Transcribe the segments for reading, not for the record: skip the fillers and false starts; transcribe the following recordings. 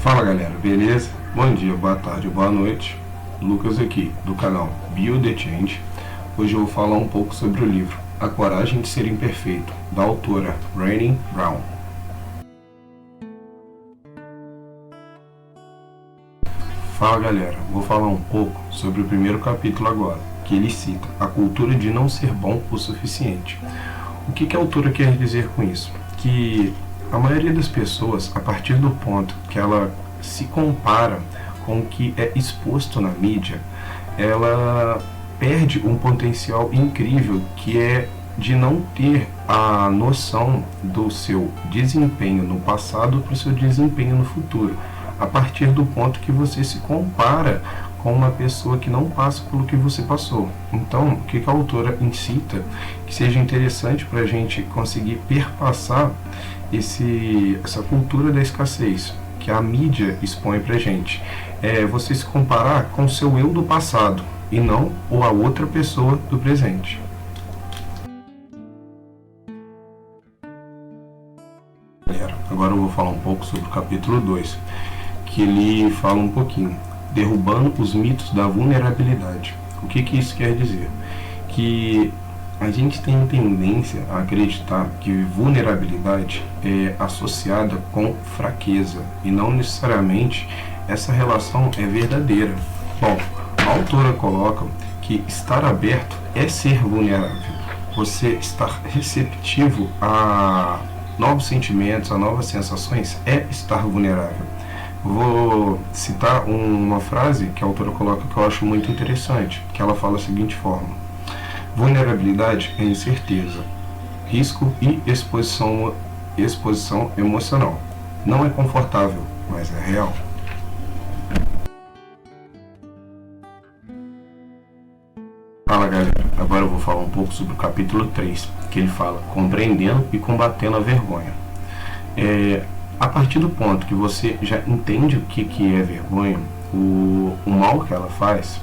Fala galera, beleza? Bom dia, boa tarde, boa noite. Lucas aqui, do canal Build the Change. Hoje eu vou falar um pouco sobre o livro A Coragem de Ser Imperfeito, da autora Brené Brown. Fala galera, vou falar um pouco sobre o primeiro capítulo agora, que ele cita a cultura de não ser bom o suficiente. O que a autora quer dizer com isso? Que a maioria das pessoas, a partir do ponto que ela se compara com o que é exposto na mídia, ela perde um potencial incrível que é de não ter a noção do seu desempenho no passado para o seu desempenho no futuro, a partir do ponto que você se compara com uma pessoa que não passa pelo que você passou. Então, o que a autora incita que seja interessante para a gente conseguir perpassar essa cultura da escassez que a mídia expõe para a gente, é você se comparar com o seu eu do passado e não ou a outra pessoa do presente. Agora eu vou falar um pouco sobre o capítulo 2, que ele fala um pouquinho derrubando os mitos da vulnerabilidade. O que isso quer dizer? Que a gente tem tendência a acreditar que vulnerabilidade é associada com fraqueza e não necessariamente essa relação é verdadeira. Bom, a autora coloca que estar aberto é ser vulnerável. Você estar receptivo a novos sentimentos, a novas sensações é estar vulnerável. Vou citar uma frase que a autora coloca que eu acho muito interessante, que ela fala da seguinte forma: vulnerabilidade é incerteza, risco e exposição emocional. Não é confortável, mas é real. Fala galera, agora eu vou falar um pouco sobre o capítulo 3, que ele fala compreendendo e combatendo a vergonha. A partir do ponto que você já entende o que é vergonha, o mal que ela faz,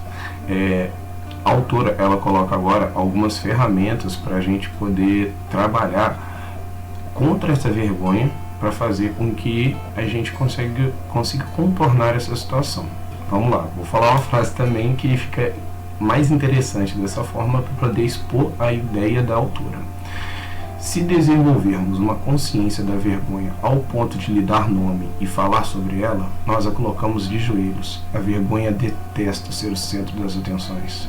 a autora ela coloca agora algumas ferramentas para a gente poder trabalhar contra essa vergonha para fazer com que a gente consiga contornar essa situação. Vamos lá, vou falar uma frase também que fica mais interessante dessa forma para poder expor a ideia da autora. Se desenvolvermos uma consciência da vergonha ao ponto de lhe dar nome e falar sobre ela, nós a colocamos de joelhos. A vergonha detesta ser o centro das atenções.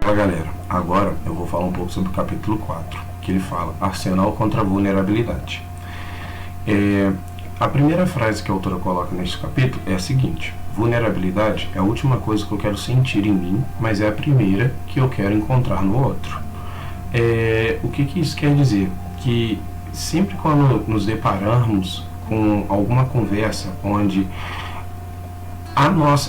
Fala galera, agora eu vou falar um pouco sobre o capítulo 4, que ele fala Arsenal contra a vulnerabilidade. A primeira frase que a autora coloca neste capítulo é a seguinte: vulnerabilidade é a última coisa que eu quero sentir em mim, mas é a primeira que eu quero encontrar no outro. O que isso quer dizer? Que sempre quando nos depararmos com alguma conversa onde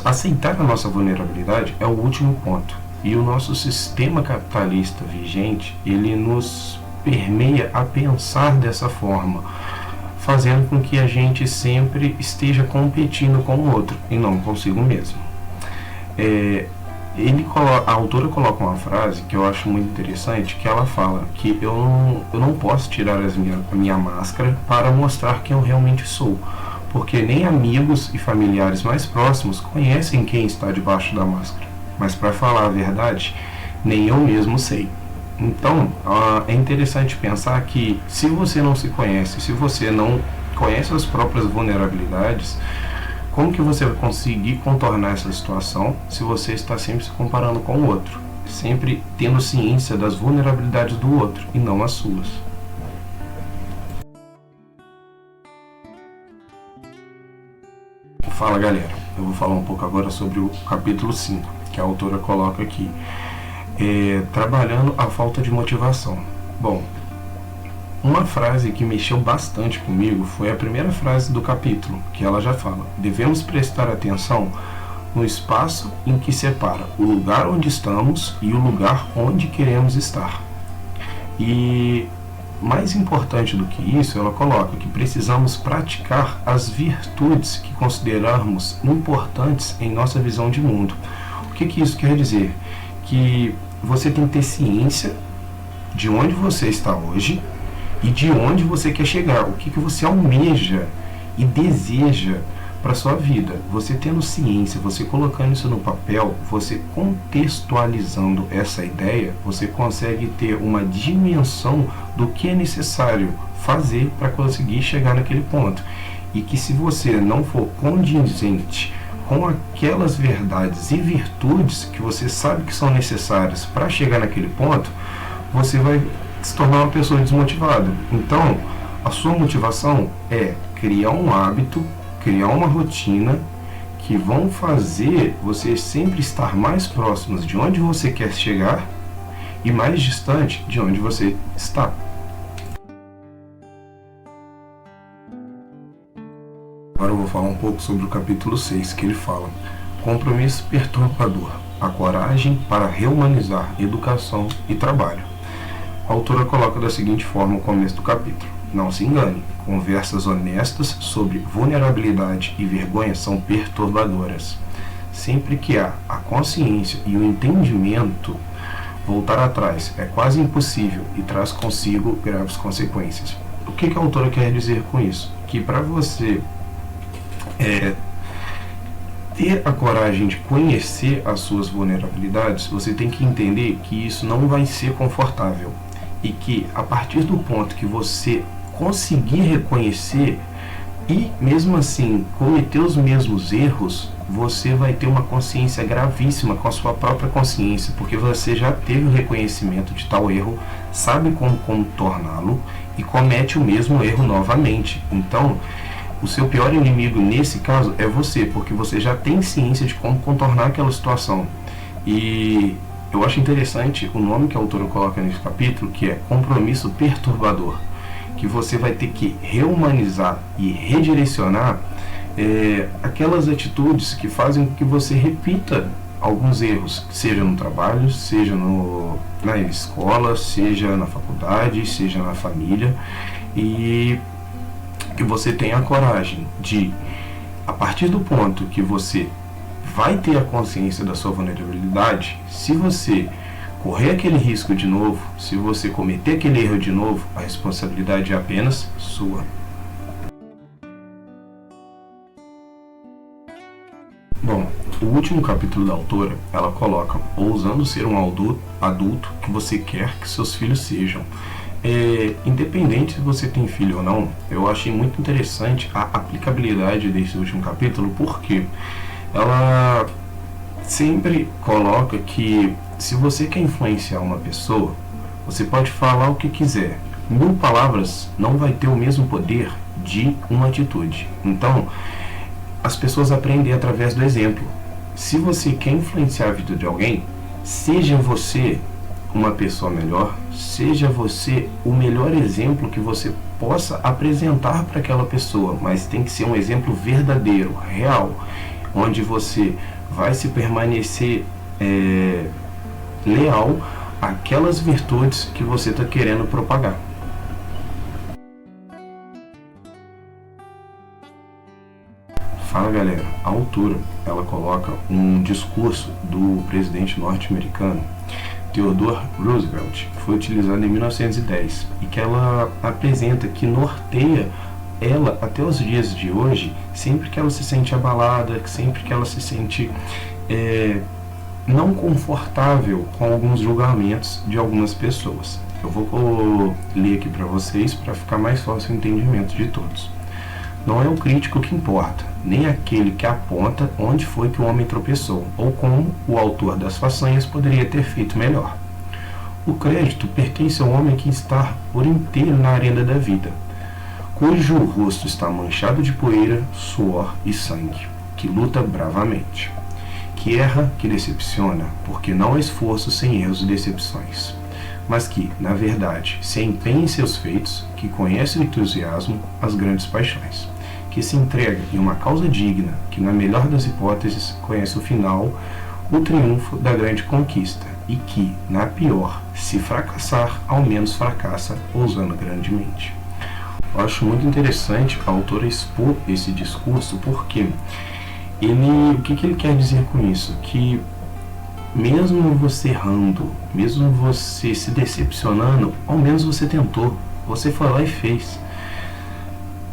aceitar a nossa vulnerabilidade é o último ponto. E o nosso sistema capitalista vigente, ele nos permeia a pensar dessa forma, fazendo com que a gente sempre esteja competindo com o outro e não consigo mesmo. A autora coloca uma frase que eu acho muito interessante, que ela fala que eu não posso tirar a minha máscara para mostrar quem eu realmente sou, porque nem amigos e familiares mais próximos conhecem quem está debaixo da máscara, mas para falar a verdade, nem eu mesmo sei. Então, é interessante pensar que se você não se conhece, se você não conhece as próprias vulnerabilidades, como que você vai conseguir contornar essa situação se você está sempre se comparando com o outro, sempre tendo ciência das vulnerabilidades do outro e não as suas? Fala galera, eu vou falar um pouco agora sobre o capítulo 5, que a autora coloca aqui. Trabalhando a falta de motivação. Bom, uma frase que mexeu bastante comigo foi a primeira frase do capítulo, que ela já fala: devemos prestar atenção no espaço em que separa o lugar onde estamos e o lugar onde queremos estar. E mais importante do que isso, ela coloca que precisamos praticar as virtudes que consideramos importantes em nossa visão de mundo. O que isso quer dizer? Que você tem que ter ciência de onde você está hoje e de onde você quer chegar, o que você almeja e deseja para sua vida. Você tendo ciência, você colocando isso no papel, você contextualizando essa ideia, você consegue ter uma dimensão do que é necessário fazer para conseguir chegar naquele ponto. E que se você não for condizente com aquelas verdades e virtudes que você sabe que são necessárias para chegar naquele ponto, você vai se tornar uma pessoa desmotivada. Então, a sua motivação é criar um hábito, criar uma rotina que vão fazer você sempre estar mais próximo de onde você quer chegar e mais distante de onde você está. Agora eu vou falar um pouco sobre o capítulo 6, que ele fala: compromisso perturbador, a coragem para rehumanizar educação e trabalho. A autora coloca da seguinte forma o começo do capítulo: não se engane, conversas honestas sobre vulnerabilidade e vergonha são perturbadoras. Sempre que há a consciência e o entendimento, voltar atrás é quase impossível e traz consigo graves consequências. O que a autora quer dizer com isso? Que para você ter a coragem de conhecer as suas vulnerabilidades, você tem que entender que isso não vai ser confortável e que a partir do ponto que você conseguir reconhecer e mesmo assim cometer os mesmos erros, você vai ter uma consciência gravíssima com a sua própria consciência, porque você já teve o reconhecimento de tal erro, sabe como contorná-lo e comete o mesmo erro novamente. Então, o seu pior inimigo nesse caso é você, porque você já tem ciência de como contornar aquela situação. E eu acho interessante o nome que a autora coloca nesse capítulo, que é compromisso perturbador, que você vai ter que rehumanizar e redirecionar aquelas atitudes que fazem com que você repita alguns erros, seja no trabalho, seja na escola, seja na faculdade, seja na família, e que você tenha a coragem de, a partir do ponto que você vai ter a consciência da sua vulnerabilidade, se você correr aquele risco de novo, se você cometer aquele erro de novo, a responsabilidade é apenas sua. Bom, o último capítulo da autora, ela coloca: ousando ser um adulto que você quer que seus filhos sejam. Independente se você tem filho ou não, eu achei muito interessante a aplicabilidade desse último capítulo, porque ela sempre coloca que se você quer influenciar uma pessoa, você pode falar o que quiser. 1000 palavras não vai ter o mesmo poder de uma atitude. Então, as pessoas aprendem através do exemplo. Se você quer influenciar a vida de alguém, seja você uma pessoa melhor, seja você o melhor exemplo que você possa apresentar para aquela pessoa, mas tem que ser um exemplo verdadeiro, real, onde você vai se permanecer leal àquelas virtudes que você está querendo propagar. Fala galera, a autora ela coloca um discurso do presidente norte-americano Theodore Roosevelt, que foi utilizado em 1910 e que ela apresenta, que norteia ela até os dias de hoje, sempre que ela se sente abalada, sempre que ela se sente não confortável com alguns julgamentos de algumas pessoas. Eu vou ler aqui para vocês para ficar mais fácil o entendimento de todos. Não é o crítico que importa, nem aquele que aponta onde foi que o homem tropeçou, ou como o autor das façanhas poderia ter feito melhor. O crédito pertence ao homem que está por inteiro na arena da vida, cujo rosto está manchado de poeira, suor e sangue, que luta bravamente, que erra, que decepciona, porque não há esforço sem erros e decepções, mas que, na verdade, se empenha em seus feitos, que conhece o entusiasmo, as grandes paixões, que se entrega em uma causa digna, que, na melhor das hipóteses, conhece o final, o triunfo da grande conquista, e que, na pior, se fracassar, ao menos fracassa, ousando grandemente. Eu acho muito interessante a autora expor esse discurso, porque o que ele quer dizer com isso? Que mesmo você errando, mesmo você se decepcionando, ao menos você tentou. Você foi lá e fez.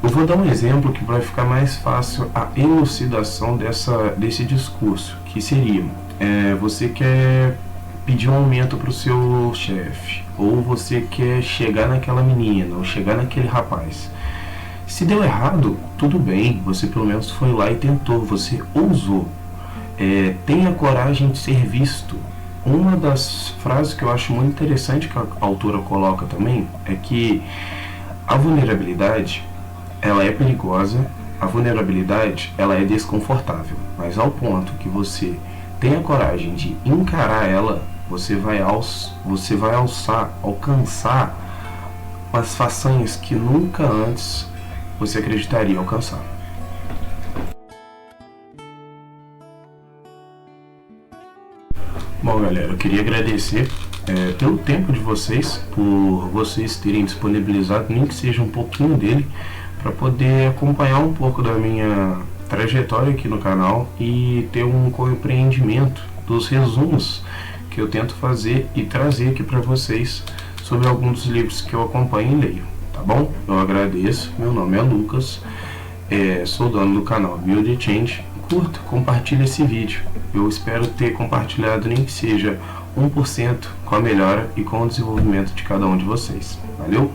Eu vou dar um exemplo que vai ficar mais fácil a elucidação desse discurso, que seria, você quer pedir um aumento para o seu chefe, ou você quer chegar naquela menina, ou chegar naquele rapaz. Se deu errado, tudo bem, você pelo menos foi lá e tentou, você ousou. Tenha coragem de ser visto. Uma das frases que eu acho muito interessante que a autora coloca também é que a vulnerabilidade, ela é perigosa, a vulnerabilidade, ela é desconfortável, mas ao ponto que você tenha coragem de encarar ela, você vai alcançar as façanhas que nunca antes você acreditaria alcançar. Bom, galera, eu queria agradecer pelo tempo de vocês, por vocês terem disponibilizado, nem que seja um pouquinho dele, para poder acompanhar um pouco da minha trajetória aqui no canal e ter um compreendimento dos resumos que eu tento fazer e trazer aqui para vocês sobre alguns dos livros que eu acompanho e leio, tá bom? Eu agradeço, meu nome é Lucas, sou dono do canal Build Change. Curta, compartilhe esse vídeo. Eu espero ter compartilhado nem que seja 1% com a melhora e com o desenvolvimento de cada um de vocês. Valeu?